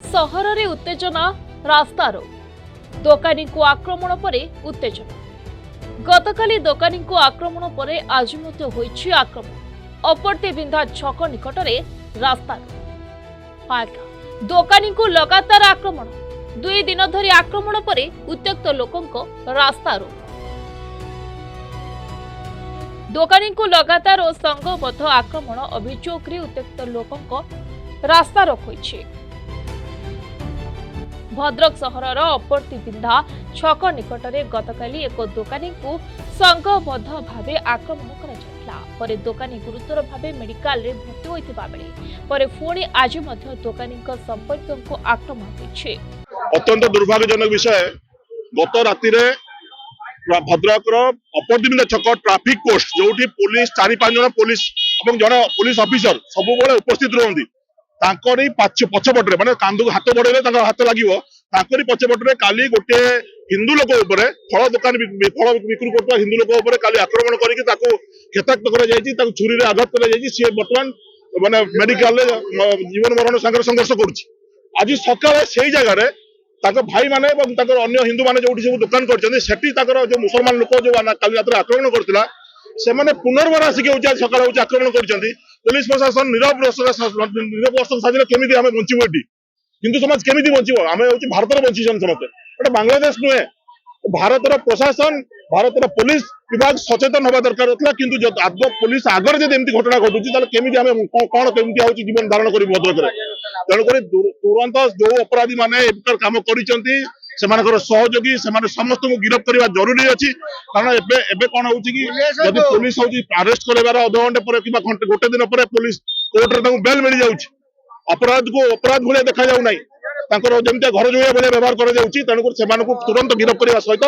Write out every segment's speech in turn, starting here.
सहर उत्तेजना रास्तारो दोकानी को आक्रमण पर उत्तेजना गतकाली दोकानी को आक्रमण पर आज होईछि आक्रमण अपरते बिंधा छक निकट रास्तार दोकानी को लगातार आक्रमण 2 दिन धरी आक्रमण पर उत्त्यक्त लोकों रास्तारो दोकानी को लगातार और संघबद्ध आक्रमण अभियोग उत्त्यक्त लोकों रास्ता रोक भद्रक सहरर अपरती बिंधा छक निकट में गतकाली एक दोकानी को संघबद्ध भाव आक्रमण कर दोकानी गुरुतर भाव मेडिकल रे भर्ती होइतिबा बेले पुणी आज दोकानी संपर्क को आक्रमण होइछे। अत्यंत दुर्भाग्यजनक विषय गत राति भद्रक अपरदिन छक ट्राफिक पोस्ट जो पुलिस 4-5 जन पुलिस और जन पुलिस ऑफिसर सब उपस्थित रुहती पछपटे माने कांदू हाथ बढ़े हाथ लगे पछपटे काली गोटे हिंदू लोक फल दुकान फल बिक्री कर हिंदू लोक काली आक्रमण करके क्षताक्त कर छुरी आघात कर सी बर्तमान माने मेडिकल जीवन मरण संगे संघर्ष कर सकाଳେ से जगह भाई माने अन्य हिंदू माने जो सब दुकान कर जो मुसलमान लोक जो काली रात आक्रमण करता से पुनर्बार आसिक सकाल आक्रमण कर पुलिस प्रशासन नीरव साजिले केमी आम बचू ये हिंदू समाज केमी बचो आम हूँ भारत बंचीन समस्ते बांग्लादेश नुहे भारतर प्रशासन भारतर पुलिस विभाग सचेतन होगा दरकार था कि आदम पुलिस आगर जब एमती घटना घटुची केमी कौन केमी हूँ जीवन धारण कर भद्रक तेणुक तुरंत जो अपराधी मैंने कम कर सहयोगी समस्त को गिरफ्त करने जरूरी अच्छी कारण एबे कौन हो पुलिस हूँ अरेस्ट कर अधघंटे पर कि गोटे दिन पर पुलिस कोर्ट में बेल मिल जाऊँ अपराध को अपराध भाई देखा जाऊना जमी घर जुआ भाई व्यवहार कर तुरंत गिरफ्त करने सहित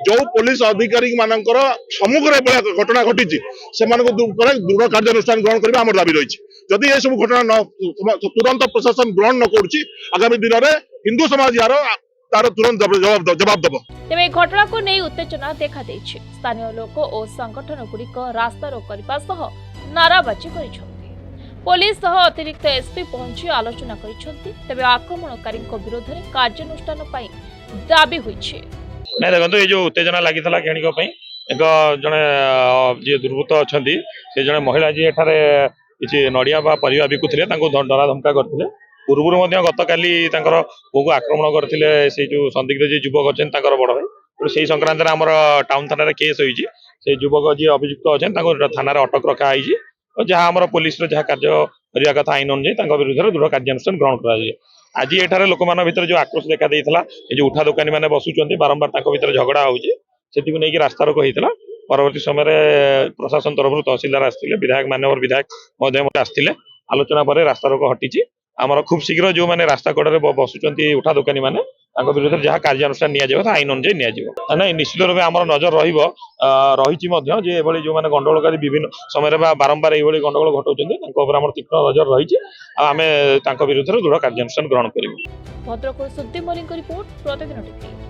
जो पुलिस अधिकारी मानकर सम्मुखें घटना घटी दृढ़ कार्यानुष्ठान ग्रहण करने आम दाबी रही जदि ये सब घटना तुरंत प्रशासन ग्रहण न करुच्ची आगामी दिन में हिंदू समाज यार तार तुरंत जवाब दब। तेज घटना को नहीं उत्तेजना देखा देछि स्थानीय लोक और संगठन गुड़िक रास्ता रोक करने सह नाराबाजी कर पुलिस सह अतिरिक्त एसपी पहुंची आलोचना कर आक्रमणकारी विरोध में कार्यानुष्ठान दाबी हुई देखो ये जो उत्तेजना लगी क्षणिक एक जड़े जी दुर्वृत्त अच्छा से जड़े महिला जी एठारे किसी नड़िया परिवा बिकुले डरा धमका करते पूर्व गतकाली पुओ को आक्रमण करते से जो संदिग्ध जी युवक अच्छे बड़ भाई से संक्रांत आम टाउन थाना केस होती युवक जी अभियुक्त अच्छे थाना अटक रखाई और जहाँ आम पुलिस जहाँ कार्य करने कथा आईन अनुଯାयी विरुद्ध दृढ़ कार्यानुष्ठान ग्रहण कर आज एठारे लोक भितर जो आक्रोश देखा जो उठा दोकानी मैंने बसुंच बारंबार भितर झगड़ा होगी रास्ता रोक होता परवर्ती समय प्रशासन तरफ तहसिलदार आसते विधायक मानवर विधायक महोदय आसते आलोचना पर रास्ता रोक हटी आमर खूब शीघ्र जो मैंने रास्ता कड़े बसुंच उठा दोकानी मैंने विरुद्ध जहाँ कार्यानुष्ठान आईन अनुଯାयी नहीं निश्चित रूप आम नजर रही जो मैंने गंडगोलकारी विभिन्न समय बारंबार ये गंडगोल घटाऊँ तीक्ष्ण नजर रही आम विरुद्ध दृढ़ कार्यानुष्ठान ग्रहण कर। भद्रक सुदीप मल्लिक रिपोर्ट प्रतिदिन टीवी।